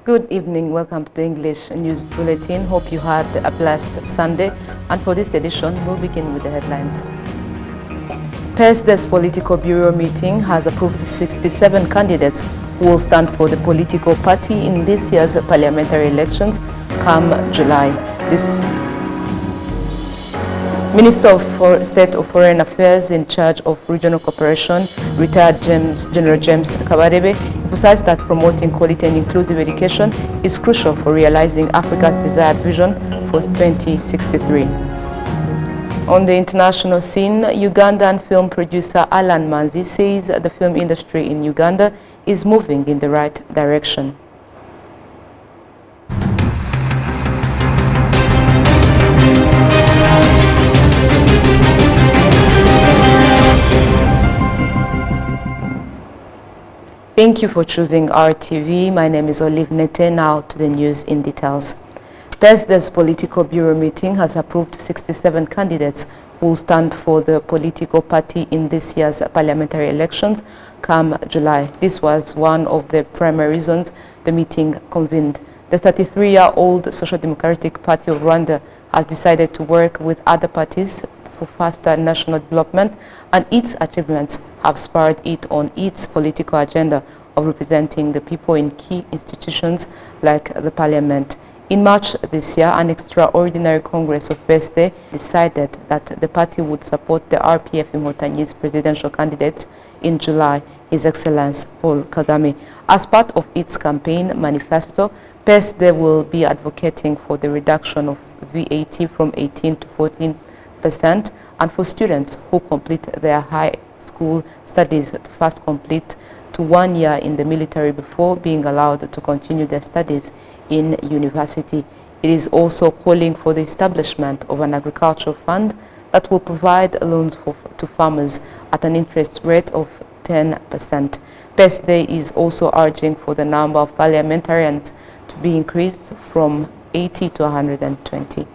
Good evening, welcome to the English News Bulletin. Hope you had a blessed Sunday. And for this edition, we'll begin with the headlines. PESD's Political Bureau meeting has approved 67 candidates who will stand for the political party in this year's parliamentary elections come July. This Minister of State of Foreign Affairs in charge of regional cooperation, retired General James Kabarebe, emphasized that promoting quality and inclusive education is crucial for realizing Africa's desired vision for 2063. On the international scene, Ugandan film producer Alan Manzi says the film industry in Uganda is moving in the right direction. Thank you for choosing RTV. My name is Olive Nete. Now to the news in details. PESD's Political Bureau meeting has approved 67 candidates who will stand for the political party in this year's parliamentary elections come July. This was one of the primary reasons the meeting convened. The 33-year-old Social Democratic Party of Rwanda has decided to work with other parties for faster national development, and its achievements have spurred it on its political agenda of representing the people in key institutions like the parliament. In March this year, an extraordinary Congress of PSD decided that the party would support the RPF Inkotanyi's presidential candidate in July, His Excellency Paul Kagame. As part of its campaign manifesto, PSD will be advocating for the reduction of VAT from 18 to 14%, and for students who complete their high school studies to first complete to 1 year in the military before being allowed to continue their studies in university. It is also calling for the establishment of an agricultural fund that will provide loans to farmers at an interest rate of 10%. PSD is also urging for the number of parliamentarians to be increased from 80 to 120.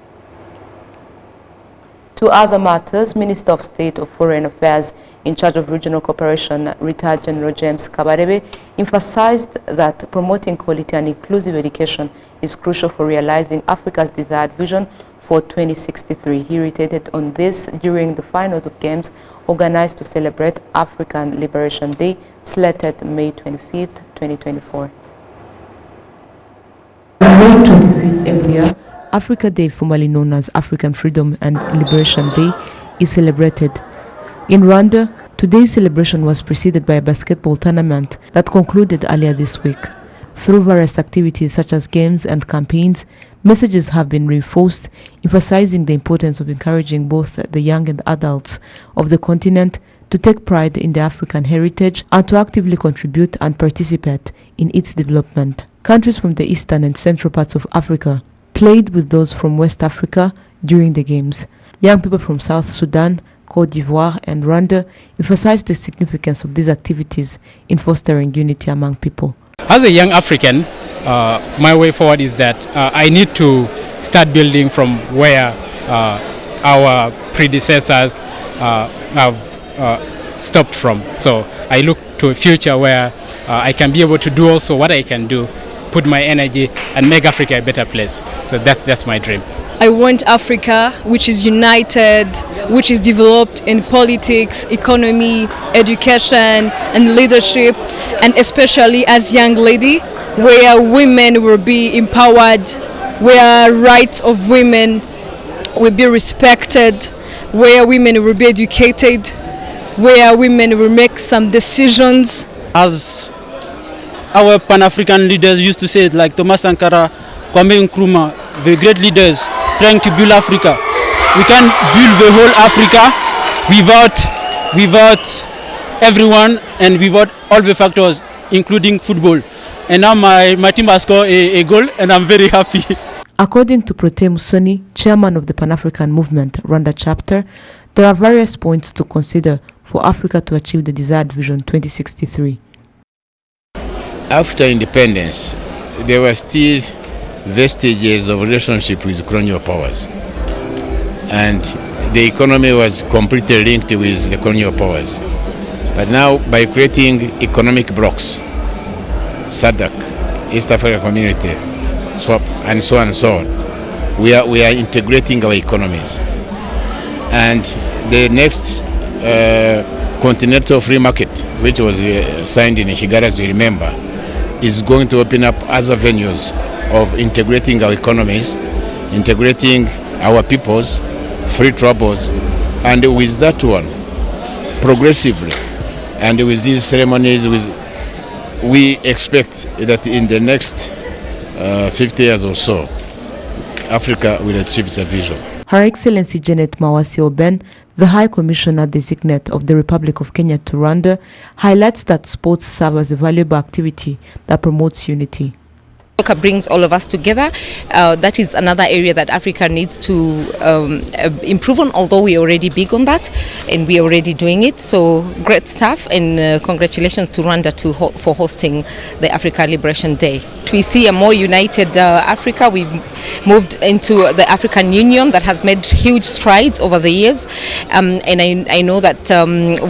To other matters, Minister of State of Foreign Affairs in charge of regional cooperation, retired General James Kabarebe, emphasized that promoting quality and inclusive education is crucial for realizing Africa's desired vision for 2063. He reiterated on this during the finals of games organized to celebrate African Liberation Day, slated May 25th, 2024. May 25th every year, Africa Day, formerly known as African Freedom and Liberation Day, is celebrated. In Rwanda, today's celebration was preceded by a basketball tournament that concluded earlier this week. Through various activities such as games and campaigns, messages have been reinforced, emphasizing the importance of encouraging both the young and adults of the continent to take pride in their African heritage and to actively contribute and participate in its development. Countries from the eastern and central parts of Africa played with those from West Africa during the games. Young people from South Sudan, Côte d'Ivoire and Rwanda emphasized the significance of these activities in fostering unity among people. As a young African, my way forward is that I need to start building from where our predecessors have stopped from. So I look to a future where I can be able to do also what I can do, put my energy and make Africa a better place. So that's my dream. I want Africa which is united, which is developed in politics, economy, education and leadership, and especially as young lady, where women will be empowered, where rights of women will be respected, where women will be educated, where women will make some decisions. As our Pan-African leaders used to say it, like Thomas Sankara, Kwame Nkrumah, the great leaders trying to build Africa. We can't build the whole Africa without everyone and without all the factors, including football. And now my team has scored a goal and I'm very happy. According to Prote Musoni, chairman of the Pan-African Movement, Rwanda chapter, there are various points to consider for Africa to achieve the desired vision 2063. After independence, there were still vestiges of relationship with colonial powers. And the economy was completely linked with the colonial powers. But now, by creating economic blocks, SADC, East African Community, SWAP, and so on and so on. We are integrating our economies. And the next Continental Free Market, which was signed in Kigali, as we remember, is going to open up other venues of integrating our economies, integrating our peoples, free troubles, and with that one, progressively, and with these ceremonies, we expect that in the next 50 years or so, Africa will achieve its vision. Her Excellency Janet Mawasi Oben, the High Commissioner Designate of the Republic of Kenya to Rwanda, highlights that sports serve as a valuable activity that promotes unity. Soccer brings all of us together. That is another area that Africa needs to improve on, although we're already big on that and we're already doing it. So great stuff, and congratulations to Rwanda for hosting the Africa Liberation Day. We see a more united Africa. We've moved into the African Union that has made huge strides over the years, and I know that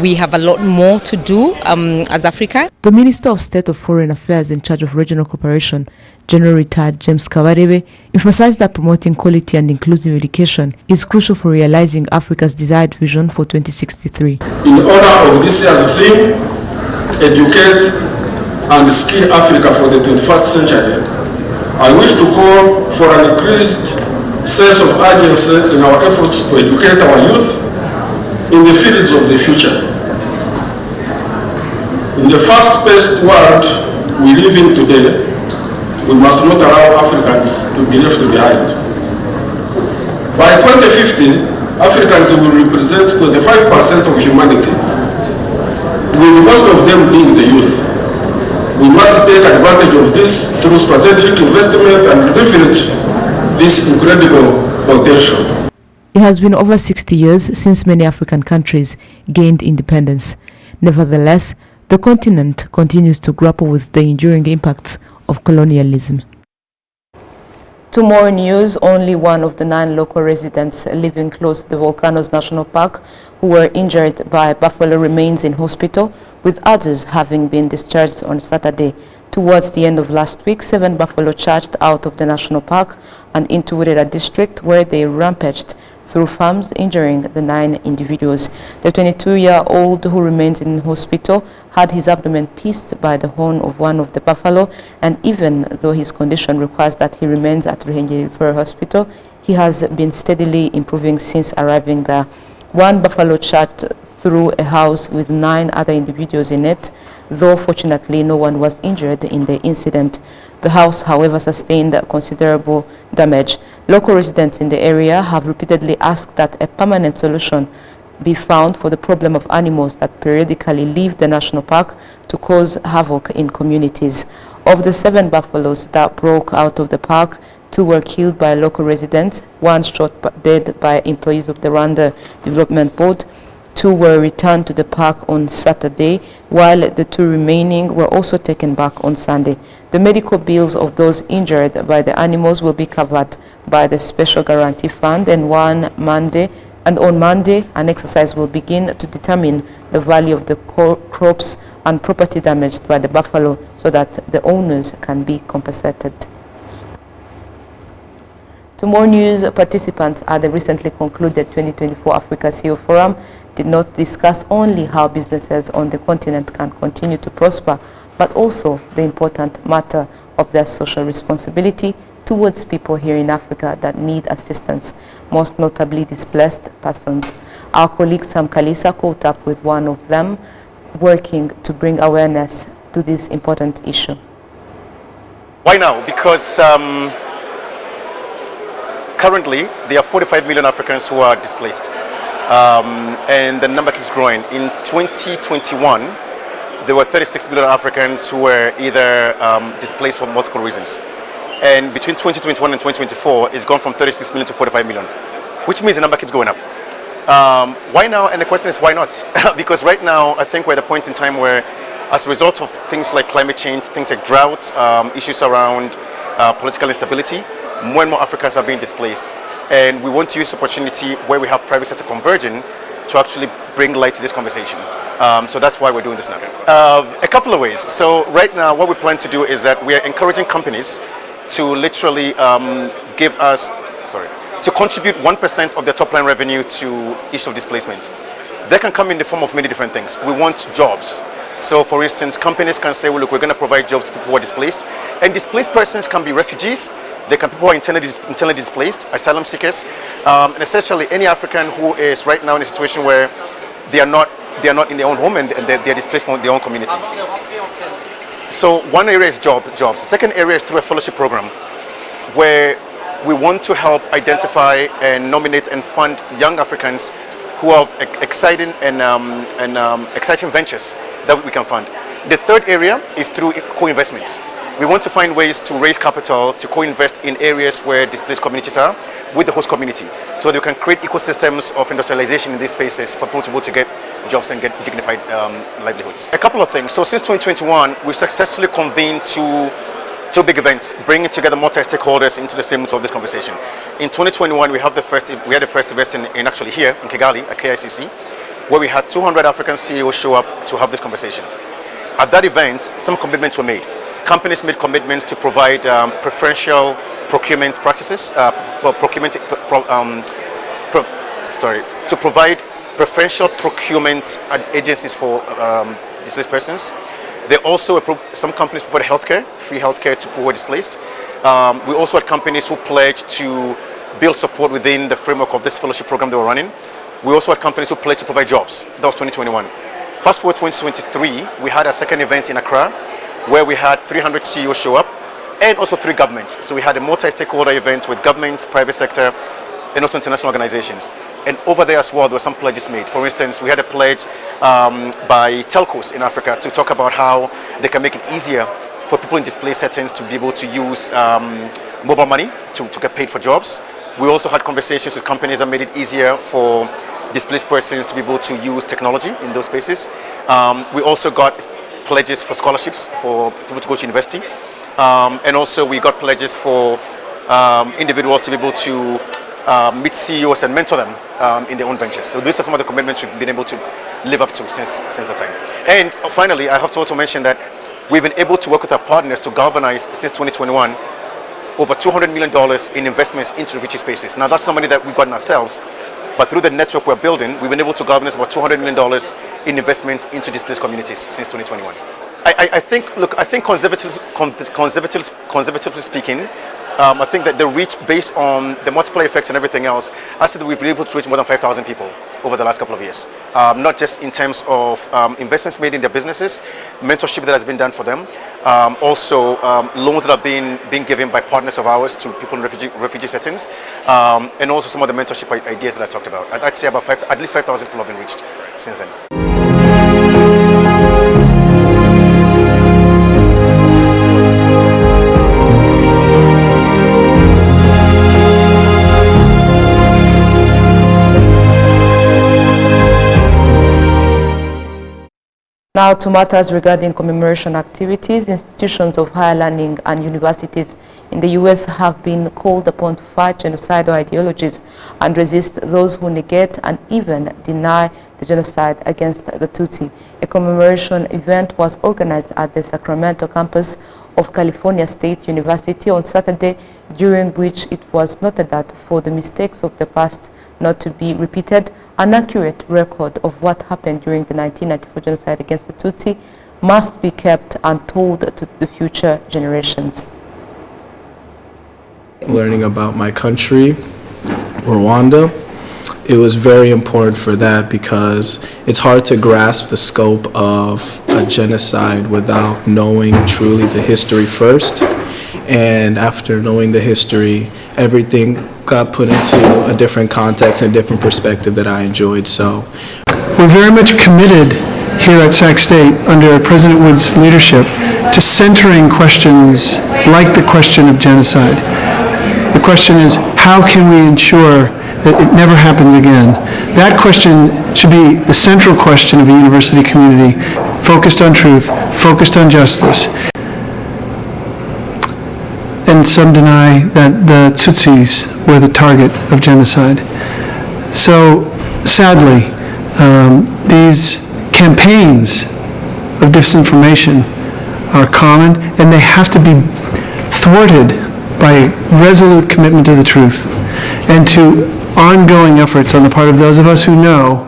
we have a lot more to do as Africa. The Minister of State of Foreign Affairs in charge of regional cooperation, General Retired James Kabarebe, emphasized that promoting quality and inclusive education is crucial for realizing Africa's desired vision for 2063. In honor of this year's theme, Educate and Skill Africa for the 21st century, I wish to call for an increased sense of urgency in our efforts to educate our youth in the fields of the future. In the fast-paced world we live in today, we must not allow Africans to be left behind. By 2050, Africans will represent 25% of humanity, with most of them being the youth. We must take advantage of this through strategic investment and leverage this incredible potential. It has been over 60 years since many African countries gained independence. Nevertheless, the continent continues to grapple with the enduring impacts of colonialism. To more news, only one of the 9 local residents living close to the Volcanoes National Park who were injured by buffalo remains in hospital, with others having been discharged on Saturday. Towards the end of last week, 7 buffalo charged out of the national park and into Wurera district, where they rampaged through farms, injuring the 9 individuals. The 22-year-old who remains in hospital had his abdomen pierced by the horn of one of the buffalo, and even though his condition requires that he remains at Ruhengeri Referral Hospital, he has been steadily improving since arriving there. One buffalo charged through a house with 9 other individuals in it, though fortunately no one was injured in the incident. The house, however, sustained considerable damage. Local residents in the area have repeatedly asked that a permanent solution be found for the problem of animals that periodically leave the national park to cause havoc in communities. Of the 7 buffaloes that broke out of the park, 2 were killed by local residents, 1 shot dead by employees of the Rwanda Development Board. 2 were returned to the park on Saturday, while the 2 remaining were also taken back on Sunday. The medical bills of those injured by the animals will be covered by the Special Guarantee Fund, and on Monday, an exercise will begin to determine the value of the crops and property damaged by the buffalo so that the owners can be compensated. To more news, participants at the recently concluded 2024 Africa CEO Forum did not discuss only how businesses on the continent can continue to prosper, but also the important matter of their social responsibility towards people here in Africa that need assistance, most notably displaced persons. Our colleague Sam Kalisa caught up with one of them, working to bring awareness to this important issue. Why now? Because currently there are 45 million Africans who are displaced. And the number keeps growing. In 2021, there were 36 million Africans who were either displaced for multiple reasons. And between 2021 and 2024, it's gone from 36 million to 45 million, which means the number keeps going up. Why now? And the question is, why not? Because right now, I think we're at a point in time where, as a result of things like climate change, things like drought, issues around political instability, more and more Africans are being displaced. And we want to use the opportunity where we have private sector converging to actually bring light to this conversation. So that's why we're doing this now. A couple of ways. So right now, what we plan to do is that we are encouraging companies to literally to contribute 1% of their top line revenue to issue of displacement. They can come in the form of many different things. We want jobs. So for instance, companies can say, well, look, we're going to provide jobs to people who are displaced. And displaced persons can be refugees. They can be people who are internally displaced, asylum seekers, and essentially any African who is right now in a situation where they are not in their own home and they are displaced from their own community. So one area is jobs. The second area is through a fellowship program where we want to help identify and nominate and fund young Africans who have exciting exciting ventures that we can fund. The third area is through co-investments. We want to find ways to raise capital to co-invest in areas where displaced communities are with the host community, so they can create ecosystems of industrialization in these spaces for people to be able to get jobs and get dignified livelihoods. A couple of things. So since 2021, we've successfully convened two big events, bringing together multi-stakeholders into the same root of this conversation. In 2021, we had the first event in actually here in Kigali at KICC, where we had 200 African CEOs show up to have this conversation. At that event, some commitments were made. Companies made commitments to provide preferential procurement practices, to provide preferential procurement agencies for displaced persons. They also some companies provide healthcare, free healthcare to people who are displaced. We also had companies who pledged to build support within the framework of this fellowship program they were running. We also had companies who pledged to provide jobs. That was 2021. Fast forward 2023, we had a second event in Accra where we had 300 CEOs show up and also 3 governments. So we had a multi-stakeholder event with governments, private sector, and also international organizations. And over there as well, there were some pledges made. For instance, we had a pledge by telcos in Africa to talk about how they can make it easier for people in displaced settings to be able to use mobile money to get paid for jobs. We also had conversations with companies that made it easier for displaced persons to be able to use technology in those spaces. We also got pledges for scholarships for people to go to university. And also we got pledges for individuals to be able to meet CEOs and mentor them in their own ventures. So these are some of the commitments we've been able to live up to since that time. And finally, I have to also mention that we've been able to work with our partners to galvanize since 2021 over $200 million in investments into refugee spaces. Now that's not money that we've gotten ourselves, but through the network we're building, we've been able to galvanize about $200 million in investments into displaced communities since 2021. I think conservatively speaking, I think that the reach based on the multiplier effects and everything else, I said that we've been able to reach more than 5,000 people over the last couple of years. Not just in terms of investments made in their businesses, mentorship that has been done for them, also loans that are being given by partners of ours to people in refugee settings, and also some of the mentorship ideas that I talked about. I'd say about at least 5,000 people have been reached since then. Now to matters regarding commemoration activities. Institutions of higher learning and universities in the U.S. have been called upon to fight genocidal ideologies and resist those who negate and even deny the genocide against the Tutsi. A commemoration event was organized at the Sacramento campus of California State University on Saturday, during which it was noted that for the mistakes of the past not to be repeated, an accurate record of what happened during the 1994 genocide against the Tutsi must be kept and told to the future generations. Learning about my country, Rwanda, it was very important for that because it's hard to grasp the scope of a genocide without knowing truly the history first. And after knowing the history, everything got put into a different context and different perspective that I enjoyed. So we're very much committed here at Sac State under President Wood's leadership to centering questions like the question of genocide. The question is, how can we ensure that it never happens again? That question should be the central question of a university community, focused on truth, focused on justice. And some deny that the Tutsis were the target of genocide. So sadly, these campaigns of disinformation are common, and they have to be thwarted by resolute commitment to the truth and to ongoing efforts on the part of those of us who know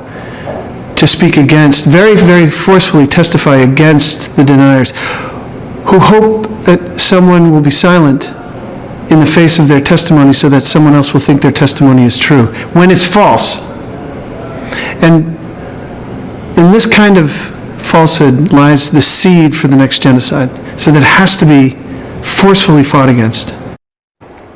to speak against, very, very forcefully testify against the deniers, who hope that someone will be silent in the face of their testimony so that someone else will think their testimony is true, when it's false. And in this kind of falsehood lies the seed for the next genocide, so that it has to be forcefully fought against.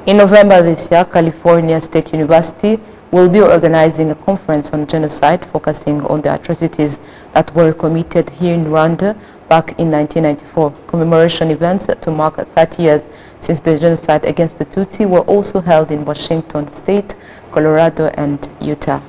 In November this year, California State University will be organizing a conference on genocide focusing on the atrocities that were committed here in Rwanda back in 1994. Commemoration events to mark 30 years since the genocide against the Tutsi were also held in Washington State, Colorado, and Utah.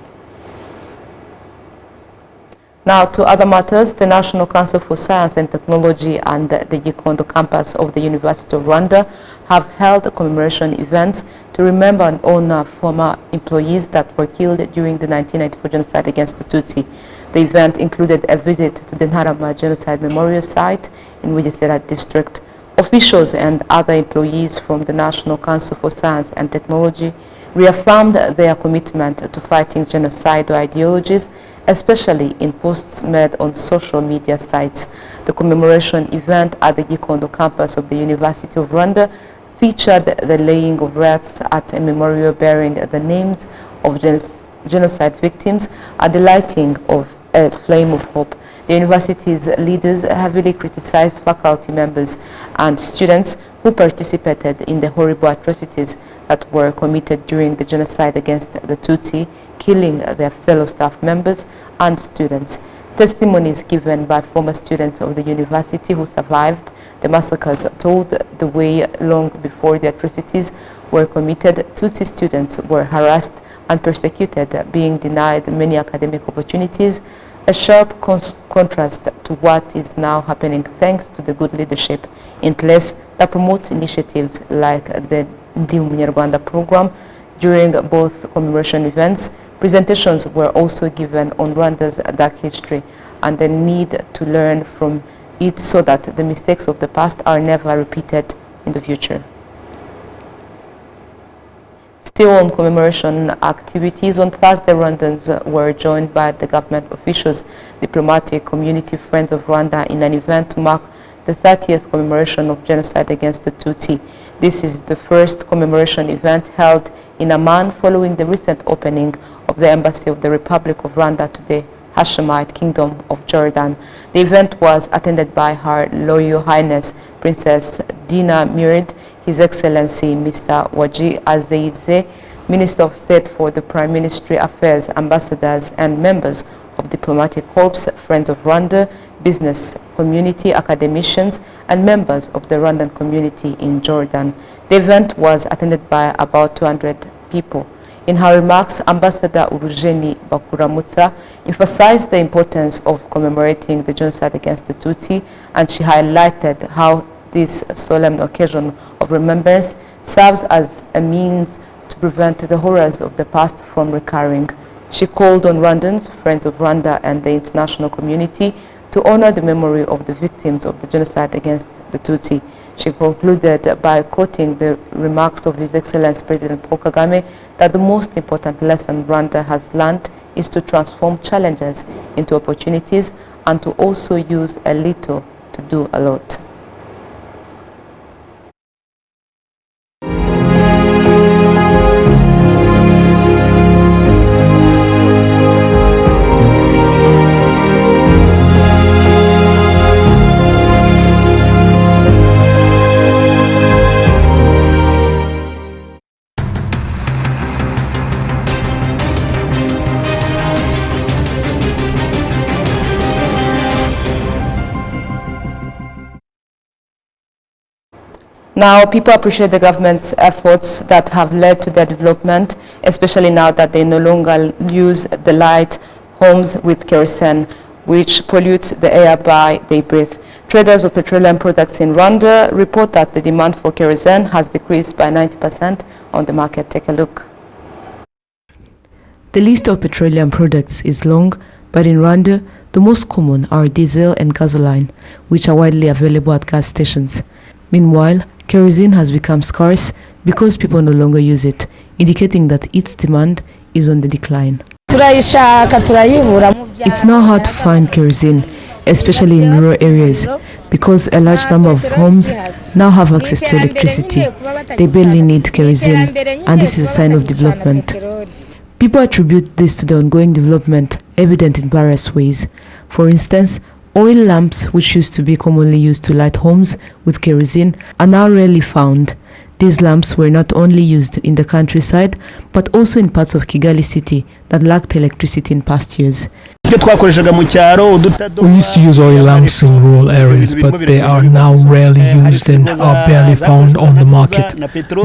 Now to other matters, the National Council for Science and Technology and the Gikondo campus of the University of Rwanda have held commemoration events to remember and honor former employees that were killed during the 1994 genocide against the Tutsi. The event included a visit to the Ntarama Genocide Memorial Site in Bugesera District. Officials and other employees from the National Council for Science and Technology reaffirmed their commitment to fighting genocidal ideologies, especially in posts made on social media sites. The commemoration event at the Gikondo campus of the University of Rwanda featured the laying of wreaths at a memorial bearing the names of genocide victims and the lighting of a flame of hope. The university's leaders heavily criticized faculty members and students who participated in the horrible atrocities that were committed during the genocide against the Tutsi, killing their fellow staff members and students. Testimonies given by former students of the university who survived the massacres told the way long before the atrocities were committed, Tutsi students were harassed and persecuted, being denied many academic opportunities, a sharp contrast to what is now happening thanks to the good leadership in place that promotes initiatives like the Ndi Umunyarwanda program. During both commemoration events, presentations were also given on Rwanda's dark history and the need to learn from it so that the mistakes of the past are never repeated in the future. Still on commemoration activities, on Thursday, Rwandans were joined by the government officials, diplomatic community, Friends of Rwanda in an event to mark the 30th commemoration of genocide against the Tutsi. This is the first commemoration event held in Amman following the recent opening of the Embassy of the Republic of Rwanda to the Hashemite Kingdom of Jordan. The event was attended by Her Royal Highness Princess Dina Mirid, His Excellency Mr. Waji Azeize, Minister of State for the Prime Ministry Affairs, ambassadors and members of diplomatic corps, Friends of Rwanda, business community, academicians, and members of the Rwandan community in Jordan. The event was attended by about 200 people. In her remarks, Ambassador Urujeni Bakuramutsa emphasized the importance of commemorating the genocide against the Tutsi, and she highlighted how this solemn occasion of remembrance serves as a means to prevent the horrors of the past from recurring. She called on Rwandans, Friends of Rwanda, and the international community to honor the memory of the victims of the genocide against the Tutsi. She concluded by quoting the remarks of His Excellency President Paul Kagame that the most important lesson Rwanda has learned is to transform challenges into opportunities and to also use a little to do a lot. Now, people appreciate the government's efforts that have led to their development, especially now that they no longer use the light homes with kerosene, which pollutes the air by they breathe. Traders of petroleum products in Rwanda report that the demand for kerosene has decreased by 90% on the market. Take a look. The list of petroleum products is long, but in Rwanda, The most common are diesel and gasoline, which are widely available at gas stations. Meanwhile, kerosene has become scarce because people no longer use it, indicating that its demand is on the decline. It's now hard to find kerosene, especially in rural areas, because a large number of homes now have access to electricity. They barely need kerosene, and this is a sign of development. People attribute this to the ongoing development, evident in various ways. For instance, oil lamps, which used to be commonly used to light homes with kerosene, are now rarely found. These lamps were not only used in the countryside, but also in parts of Kigali city that lacked electricity in past years. We used to use oil lamps in rural areas, but they are now rarely used and are barely found on the market.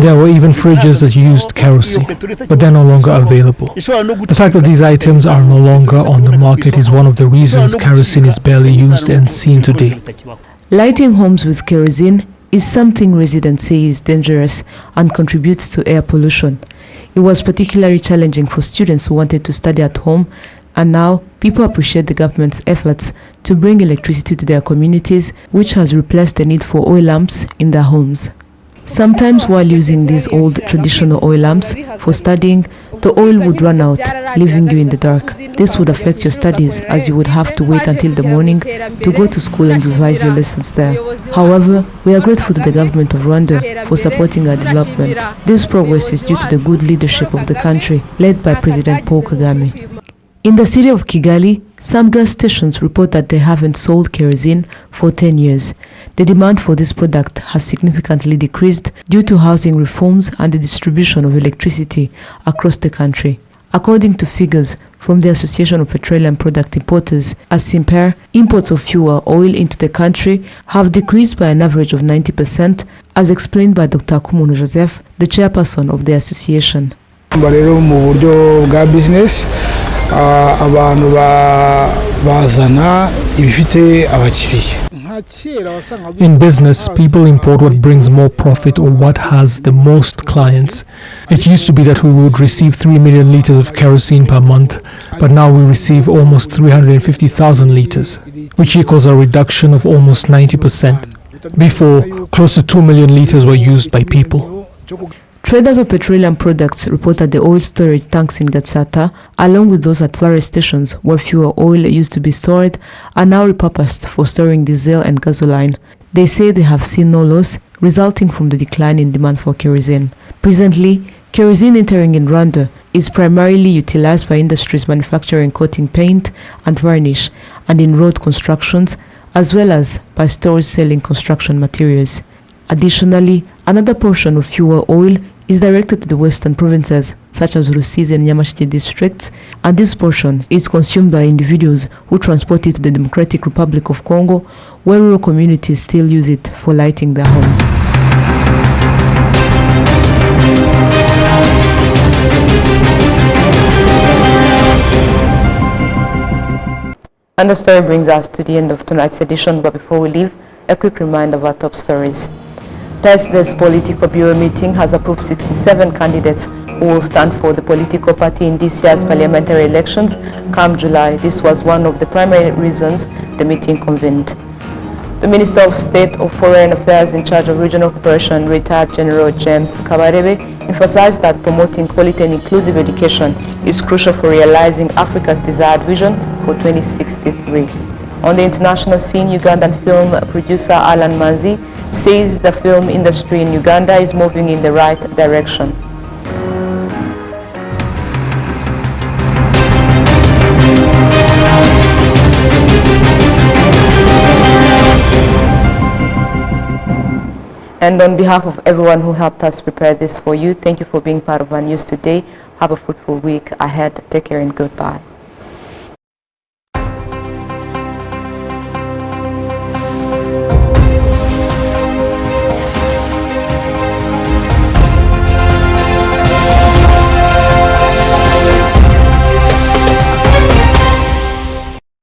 There were even fridges that used kerosene, but they're no longer available. The fact that these items are no longer on the market is one of the reasons kerosene is barely used and seen today. Lighting homes with kerosene is something residents say is dangerous and contributes to air pollution. It was particularly challenging for students who wanted to study at home, and now people appreciate the government's efforts to bring electricity to their communities, which has replaced the need for oil lamps in their homes. Sometimes while using these old traditional oil lamps for studying, the oil would run out, leaving you in the dark. This would affect your studies, as you would have to wait until the morning to go to school and revise your lessons there. However, we are grateful to the government of Rwanda for supporting our development. This progress is due to the good leadership of the country, led by President Paul Kagame. In the city of Kigali, some gas stations report that they haven't sold kerosene for 10 years. The demand for this product has significantly decreased due to housing reforms and the distribution of electricity across the country. According to figures from the Association of Petroleum Product Importers, ASIMPER, imports of fuel oil into the country have decreased by an average of 90%, as explained by Dr. Kumuntu Joseph, the chairperson of the association. Abantu bazana ibifite abakiriya. In business, people import what brings more profit or what has the most clients. It used to be that we would receive 3 million liters of kerosene per month, but now we receive almost 350,000 liters, which equals a reduction of almost 90%. Before, close to 2 million liters were used by people. Traders of petroleum products report that the oil storage tanks in Gatsata, along with those at various stations where fuel oil used to be stored, are now repurposed for storing diesel and gasoline. They say they have seen no loss resulting from the decline in demand for kerosene. Presently, kerosene entering in Rwanda is primarily utilized by industries manufacturing coating paint and varnish, and in road constructions, as well as by stores selling construction materials. Additionally, another portion of fuel oil is directed to the western provinces, such as Rusizi and Nyamasheke districts, and this portion is consumed by individuals who transport it to the Democratic Republic of Congo, where rural communities still use it for lighting their homes. And the story brings us to the end of tonight's edition, but before we leave, a quick reminder of our top stories. Thursday's Political Bureau meeting has approved 67 candidates who will stand for the political party in this year's parliamentary elections come July. This was one of the primary reasons the meeting convened. The Minister of State of Foreign Affairs in charge of regional cooperation, retired General James Kabarebe, emphasized that promoting quality and inclusive education is crucial for realizing Africa's desired vision for 2063. On the international scene, Ugandan film producer Alan Manzi says the film industry in Uganda is moving in the right direction. And on behalf of everyone who helped us prepare this for you, thank you for being part of our news today. Have a fruitful week ahead. Take care and goodbye.